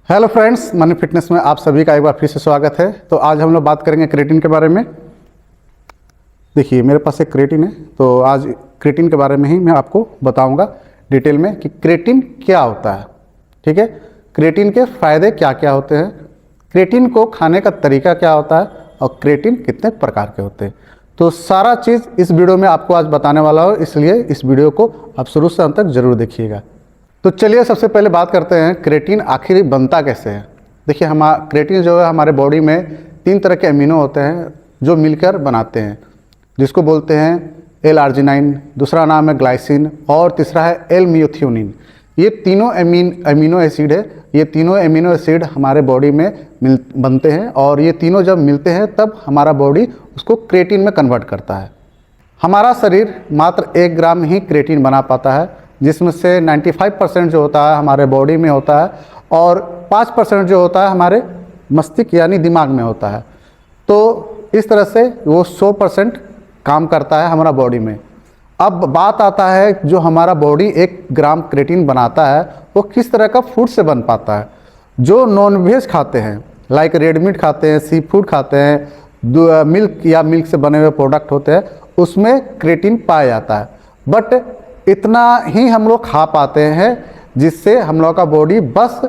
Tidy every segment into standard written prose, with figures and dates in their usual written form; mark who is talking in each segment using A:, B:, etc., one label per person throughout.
A: Hello friends, money fitness में आप सभी का एक बार फिर से स्वागत है। तो आज हम लोग बात करेंगे क्रेटीन के बारे में। देखिए मेरे पास एक क्रेटीन है, तो आज क्रेटीन के बारे में ही मैं आपको बताऊंगा डिटेल में कि क्रेटीन क्या होता है। ठीक है, क्रेटीन के फ़ायदे क्या क्या होते हैं, क्रेटीन को खाने का तरीका क्या होता है और क्रेटीन कितने प्रकार के होते हैं। तो सारा चीज़ इस वीडियो में आपको आज बताने वाला हो, इसलिए इस वीडियो को आप शुरू से अंत तक ज़रूर देखिएगा। तो चलिए सबसे पहले बात करते हैं क्रेटीन आखिर बनता कैसे है। देखिए क्रेटीन जो है हमारे बॉडी में 3 तरह के अमीनो होते हैं जो मिलकर बनाते हैं, जिसको बोलते हैं L-आर्जिनाइन, दूसरा नाम है ग्लाइसिन और तीसरा है L-मियोथ्योनिन। ये तीनों अमीनो एसिड है। ये तीनों अमीनो एसिड हमारे बॉडी में बनते हैं और ये तीनों जब मिलते हैं तब हमारा बॉडी उसको क्रेटीन में कन्वर्ट करता है। हमारा शरीर मात्र 1 ग्राम ही क्रेटीन बना पाता है, जिसमें से 95% जो होता है हमारे बॉडी में होता है और 5% जो होता है हमारे मस्तिष्क यानी दिमाग में होता है। तो इस तरह से वो 100% काम करता है हमारा बॉडी में। अब बात आता है जो हमारा बॉडी 1 ग्राम क्रेटीन बनाता है वो किस तरह का फूड से बन पाता है। जो नॉनवेज खाते हैं, लाइक रेड मीट खाते हैं, सी फूड खाते हैं, मिल्क या मिल्क से बने हुए प्रोडक्ट होते हैं, उसमें क्रेटीन पाया जाता है। बट इतना ही हम लोग खा पाते हैं जिससे हम लोग का बॉडी बस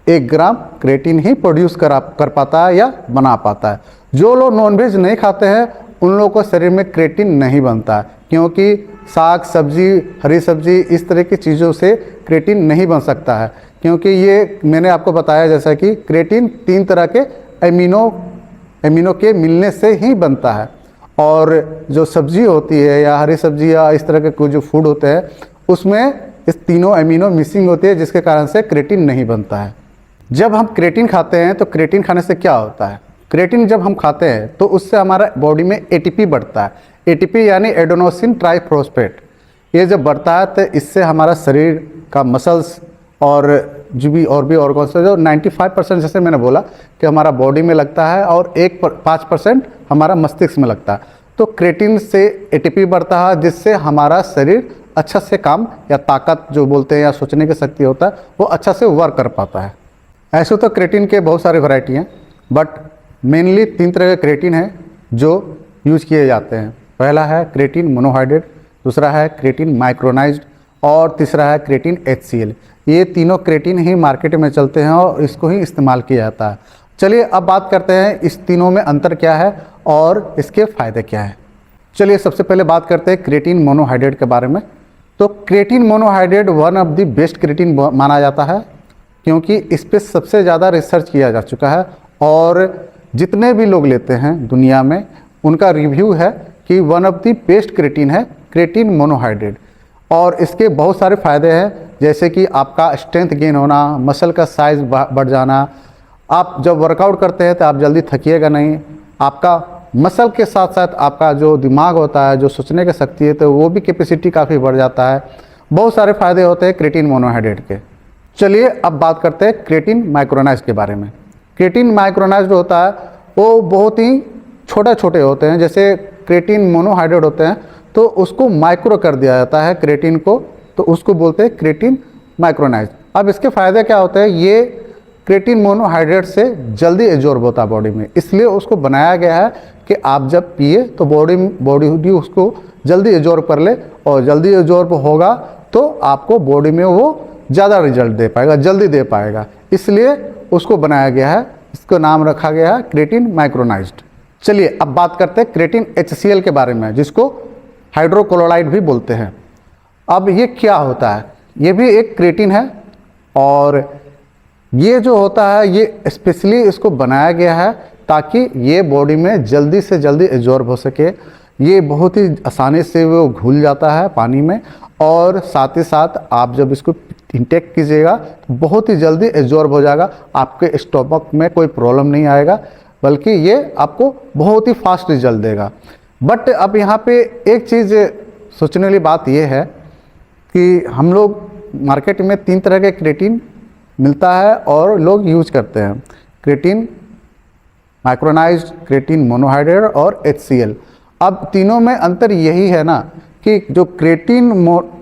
A: 1 ग्राम क्रेटीन ही प्रोड्यूस कर पाता है या बना पाता है। जो लोग नॉनवेज नहीं खाते हैं उन लोगों को शरीर में क्रेटीन नहीं बनता है, क्योंकि साग सब्जी, हरी सब्जी, इस तरह की चीज़ों से क्रेटीन नहीं बन सकता है। क्योंकि ये मैंने आपको बताया जैसा कि क्रेटीन 3 तरह के अमीनो के मिलने से ही बनता है। और जो सब्जी होती है या हरी सब्जी या इस तरह के कुछ जो फूड होते हैं उसमें इस तीनों अमीनो मिसिंग होती है, जिसके कारण से क्रेटीन नहीं बनता है। जब हम क्रेटीन खाते हैं तो क्रेटीन खाने से क्या होता है, क्रेटीन जब हम खाते हैं तो उससे हमारा बॉडी में एटीपी बढ़ता है। एटीपी यानी एडेनोसिन ट्राइफॉस्फेट। ये जब बढ़ता है तो इससे हमारा शरीर का मसल्स और जो भी ऑर्गन्स जो 95% जैसे मैंने बोला कि हमारा बॉडी में लगता है और 5% हमारा मस्तिष्क में लगता है। तो क्रेटीन से एटीपी बढ़ता है, जिससे हमारा शरीर अच्छा से काम या ताकत जो बोलते हैं या सोचने की शक्ति होता है वो अच्छा से वर्क कर पाता है। ऐसे तो क्रेटीन के बहुत सारे वैरायटी हैं, बट मेनली 3 तरह के क्रेटीन हैं जो यूज़ किए जाते हैं। पहला है क्रेटीन मोनोहाइड्रेट, दूसरा है क्रेटीन माइक्रोनाइज्ड और तीसरा है क्रेटीन HCl। ये तीनों क्रेटीन ही मार्केट में चलते हैं और इसको ही इस्तेमाल किया जाता है। चलिए अब बात करते हैं इस तीनों में अंतर क्या है और इसके फ़ायदे क्या है। चलिए सबसे पहले बात करते हैं क्रेटीन मोनोहाइड्रेट के बारे में। तो creatine monohydrate one of the best creatine माना जाता है, क्योंकि इस पर सबसे ज़्यादा रिसर्च किया जा चुका है और जितने भी लोग लेते हैं दुनिया में उनका रिव्यू है कि one of the best creatine है क्रेटीन मोनोहाइड्रेट। और इसके बहुत सारे फ़ायदे हैं, जैसे कि आपका स्ट्रेंथ गेन होना, मसल का साइज़ बढ़ जाना। आप जब वर्कआउट करते हैं तो आप जल्दी थकिएगा नहीं। आपका मसल के साथ साथ आपका जो दिमाग होता है, जो सोचने की शक्ति है, तो वो भी कैपेसिटी काफ़ी बढ़ जाता है। बहुत सारे फ़ायदे होते हैं क्रेटीन मोनोहाइड्रेट के। चलिए अब बात करते हैं क्रेटीन माइक्रोनाइज्ड के बारे में। क्रेटीन माइक्रोनाइज्ड होता है वो बहुत ही छोटे होते हैं। जैसे क्रेटीन मोनोहाइड्रेट होते हैं तो उसको माइक्रो कर दिया जाता है क्रेटीन को, तो उसको बोलते हैं क्रेटीन माइक्रोनाइज्ड। अब इसके फ़ायदे क्या होते हैं, ये क्रेटीन मोनोहाइड्रेट से जल्दी एब्जॉर्ब होता है बॉडी में, इसलिए उसको बनाया गया है कि आप जब पिए तो बॉडी उसको जल्दी एब्जॉर्ब कर ले, और जल्दी एब्जॉर्ब होगा तो आपको बॉडी में वो ज़्यादा रिजल्ट दे पाएगा, जल्दी दे पाएगा। इसलिए उसको बनाया गया है, इसका नाम रखा गया है क्रेटीन माइक्रोनाइज्ड। चलिए अब बात करते हैं क्रेटीन HCl के बारे में, जिसको हाइड्रोक्लोराइड भी बोलते हैं। अब ये क्या होता है, ये भी एक क्रेटीन है और ये जो होता है ये स्पेशली इसको बनाया गया है ताकि ये बॉडी में जल्दी से जल्दी एब्जॉर्ब हो सके। ये बहुत ही आसानी से वो घुल जाता है पानी में, और साथ ही साथ आप जब इसको इंटेक कीजिएगा तो बहुत ही जल्दी एब्जॉर्ब हो जाएगा। आपके स्टमक में कोई प्रॉब्लम नहीं आएगा, बल्कि ये आपको बहुत ही फास्ट रिजल्ट देगा। बट अब यहाँ पे एक चीज़ सोचने वाली बात ये है कि हम लोग मार्केट में 3 तरह के क्रेटीन मिलता है और लोग यूज करते हैं, क्रेटीन माइक्रोनाइज्ड, क्रेटीन मोनोहाइड्रेट और HCl। अब तीनों में अंतर यही है ना कि जो क्रेटीन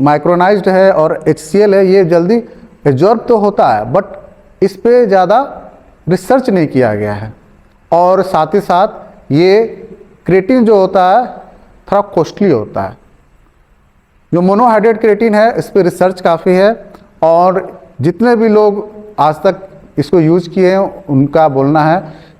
A: माइक्रोनाइज्ड है और HCl है ये जल्दी एब्जॉर्ब तो होता है, बट इस पे ज़्यादा रिसर्च नहीं किया गया है। और साथ ही साथ ये क्रेटिन जो होता है थोड़ा कॉस्टली होता है। जो मोनोहाइड्रेट क्रेटिन है इस पर रिसर्च काफ़ी है, और जितने भी लोग आज तक इसको यूज़ किए हैं उनका बोलना है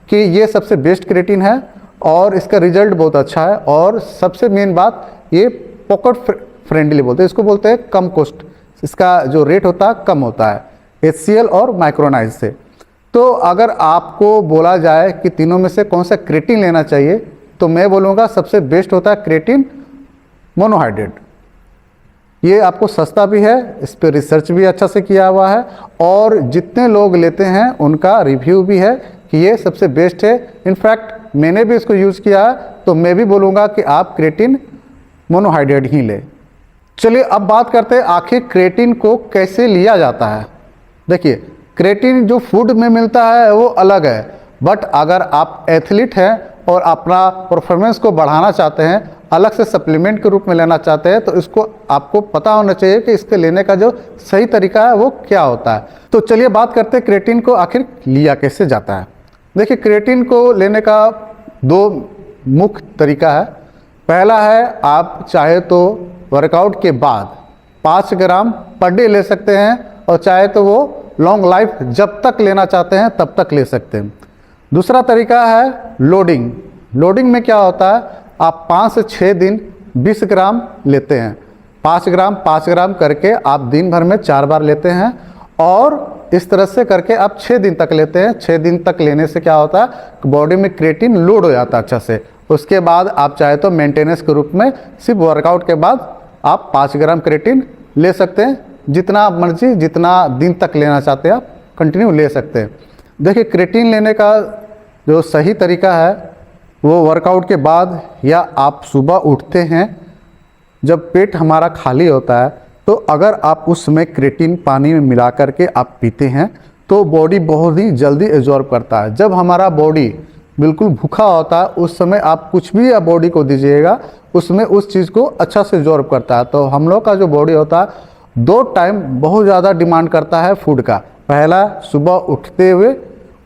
A: कि ये सबसे बेस्ट क्रेटिन है और इसका रिजल्ट बहुत अच्छा है। और सबसे मेन बात, ये पॉकेट फ्रेंडली बोलते हैं इसको, बोलते हैं कम कॉस्ट, इसका जो रेट होता है कम होता है HCl और माइक्रोनाइज से। तो अगर आपको बोला जाए कि तीनों में से कौन सा क्रेटिन लेना चाहिए, तो मैं बोलूँगा सबसे बेस्ट होता है क्रेटिन मोनोहाइड्रेट। ये आपको सस्ता भी है, इस पर रिसर्च भी अच्छा से किया हुआ है, और जितने लोग लेते हैं उनका रिव्यू भी है कि ये सबसे बेस्ट है। इनफैक्ट मैंने भी इसको यूज़ किया है, तो मैं भी बोलूँगा कि आप क्रेटिन मोनोहाइड्रेट ही लें। चलिए अब बात करते हैं आखिर क्रेटिन को कैसे लिया जाता है। देखिए, क्रेटिन जो फूड में मिलता है वो अलग है, बट अगर आप एथलीट हैं और अपना परफॉर्मेंस को बढ़ाना चाहते हैं, अलग से सप्लीमेंट के रूप में लेना चाहते हैं, तो इसको आपको पता होना चाहिए कि इसके लेने का जो सही तरीका है वो क्या होता है। तो चलिए बात करते हैं क्रेटिन को आखिर लिया कैसे जाता है। देखिए, क्रेटिन को लेने का दो मुख्य तरीका है। पहला है, आप चाहे तो वर्कआउट के बाद 5 ग्राम पर डे ले सकते हैं, और चाहे तो वो लॉन्ग लाइफ जब तक लेना चाहते हैं तब तक ले सकते हैं। दूसरा तरीका है लोडिंग। लोडिंग में क्या होता है, आप 5 से 6 दिन 20 ग्राम लेते हैं। 5 ग्राम करके आप दिन भर में 4 बार लेते हैं, और इस तरह से करके आप 6 दिन तक लेते हैं। 6 दिन तक लेने से क्या होता है, बॉडी में क्रेटिन लोड हो जाता है अच्छा से। उसके बाद आप चाहे तो मेंटेनेंस के रूप में सिर्फ वर्कआउट के बाद आप 5 ग्राम क्रेटिन ले सकते हैं। जितना मर्जी, जितना दिन तक लेना चाहते हैं आप कंटिन्यू ले सकते हैं। देखिए, क्रेटिन लेने का जो सही तरीका है वो वर्कआउट के बाद, या आप सुबह उठते हैं जब पेट हमारा खाली होता है, तो अगर आप उस समय क्रेटिन पानी में मिला करके आप पीते हैं तो बॉडी बहुत ही जल्दी एब्जॉर्ब करता है। जब हमारा बॉडी बिल्कुल भूखा होता है उस समय आप कुछ भी आप बॉडी को दीजिएगा, उसमें उस चीज़ को अच्छा से एब्जॉर्ब करता है। तो हम लोग का जो बॉडी होता है 2 टाइम बहुत ज़्यादा डिमांड करता है फूड का। पहला सुबह उठते हुए,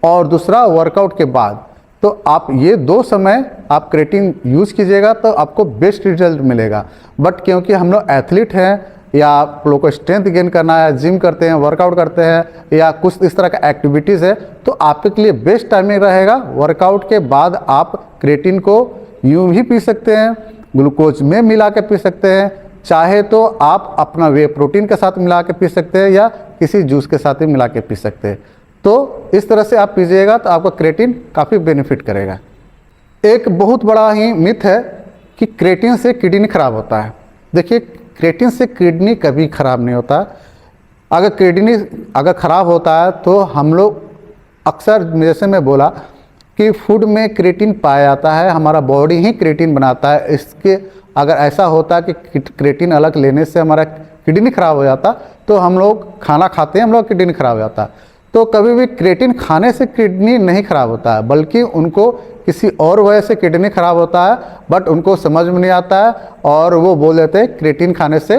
A: और दूसरा वर्कआउट के बाद। तो आप ये 2 समय आप क्रेटिन यूज़ कीजिएगा तो आपको बेस्ट रिजल्ट मिलेगा। बट क्योंकि हम लोग एथलीट हैं, या आप लोग को स्ट्रेंथ गेन करना है, जिम करते हैं, वर्कआउट करते हैं, या कुछ इस तरह का एक्टिविटीज़ है, तो आपके लिए बेस्ट टाइमिंग रहेगा वर्कआउट के बाद आप क्रेटिन को यूँ भी पी सकते हैं, ग्लूकोज में मिला के पी सकते हैं, चाहे तो आप अपना वे प्रोटीन के साथ मिला के पी सकते हैं, या किसी जूस के साथ ही मिला के पी सकते हैं। तो इस तरह से आप पीजिएगा तो आपका क्रेटिन काफ़ी बेनिफिट करेगा। एक बहुत बड़ा ही मिथ है कि क्रेटिन से किडनी खराब होता है। देखिए, क्रेटिन से किडनी कभी खराब नहीं होता। अगर किडनी अगर खराब होता है तो हम लोग अक्सर, जैसे मैं बोला कि फूड में क्रेटिन पाया जाता है, हमारा बॉडी ही क्रेटिन बनाता है। इसके अगर ऐसा होता कि क्रेटिन अलग लेने से हमारा किडनी खराब हो जाता, तो हम लोग खाना खाते हैं, हम लोग किडनी खराब हो जाता। तो कभी भी क्रेटिन खाने से किडनी नहीं खराब होता है, बल्कि उनको किसी और वजह से किडनी खराब होता है, बट उनको समझ में नहीं आता है और वो बोल देते हैं क्रेटिन खाने से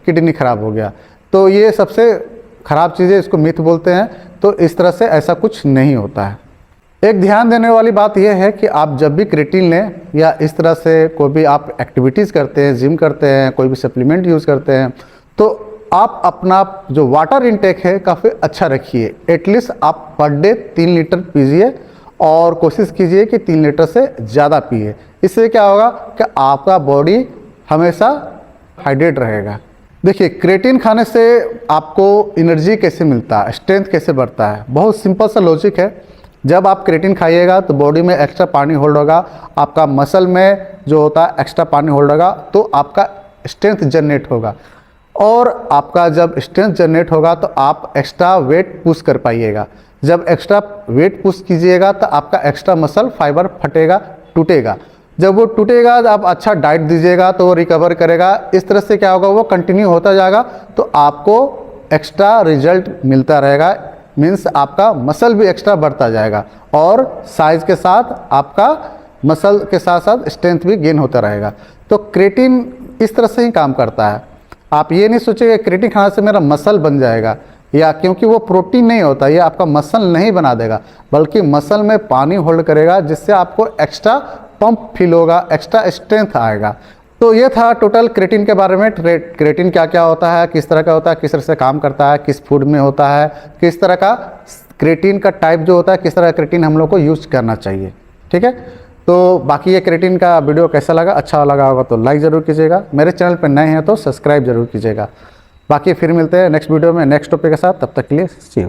A: किडनी खराब हो गया। तो ये सबसे ख़राब चीज़ है, इसको मिथ बोलते हैं। तो इस तरह से ऐसा कुछ नहीं होता है। एक ध्यान देने वाली बात यह है कि आप जब भी क्रेटिन लें, या इस तरह से कोई भी आप एक्टिविटीज़ करते हैं, जिम करते हैं, कोई भी सप्लीमेंट यूज़ करते हैं, तो आप अपना जो वाटर इनटेक है काफ़ी अच्छा रखिए। एटलीस्ट आप पर डे 3 लीटर पीजिए, और कोशिश कीजिए कि 3 लीटर से ज़्यादा पिए। इससे क्या होगा कि आपका बॉडी हमेशा हाइड्रेट रहेगा। देखिए, क्रेटिन खाने से आपको एनर्जी कैसे मिलता है, स्ट्रेंथ कैसे बढ़ता है, बहुत सिंपल सा लॉजिक है। जब आप क्रेटिन खाइएगा तो बॉडी में एक्स्ट्रा पानी होल्ड होगा, आपका मसल में जो होता है एक्स्ट्रा पानी होल्ड होगा, तो आपका स्ट्रेंथ जनरेट होगा, और आपका जब स्ट्रेंथ जनरेट होगा तो आप एक्स्ट्रा वेट पुश कर पाइएगा। जब एक्स्ट्रा वेट पुश कीजिएगा तो आपका एक्स्ट्रा मसल फाइबर फटेगा, टूटेगा। जब वो टूटेगा, आप अच्छा डाइट दीजिएगा तो वो रिकवर करेगा। इस तरह से क्या होगा, वो कंटिन्यू होता जाएगा, तो आपको एक्स्ट्रा रिजल्ट मिलता रहेगा। मीन्स आपका मसल भी एक्स्ट्रा बढ़ता जाएगा, और साइज के साथ आपका मसल के साथ साथ स्ट्रेंथ भी गेन होता रहेगा। तो क्रेटिन इस तरह से ही काम करता है। आप ये नहीं सोचिए कि क्रेटिन खाने से मेरा मसल बन जाएगा। या क्योंकि वो प्रोटीन नहीं होता, ये आपका मसल नहीं बना देगा, बल्कि मसल में पानी होल्ड करेगा, जिससे आपको एक्स्ट्रा पंप फील होगा, एक्स्ट्रा स्ट्रेंथ आएगा। तो ये था टोटल क्रेटिन के बारे में। क्रेटिन क्या क्या होता है, किस तरह का होता है, किस तरह से काम करता है, किस फूड में होता है, किस तरह का क्रेटिन का टाइप जो होता है, किस तरह का क्रेटिन हम लोग को यूज करना चाहिए। ठीक है, तो बाकी ये क्रेटिन का वीडियो कैसा लगा, अच्छा लगा होगा तो लाइक ज़रूर कीजिएगा, मेरे चैनल पर नए हैं तो सब्सक्राइब जरूर कीजिएगा। बाकी फिर मिलते हैं नेक्स्ट वीडियो में नेक्स्ट टॉपिक के साथ, तब तक के लिए सी यू।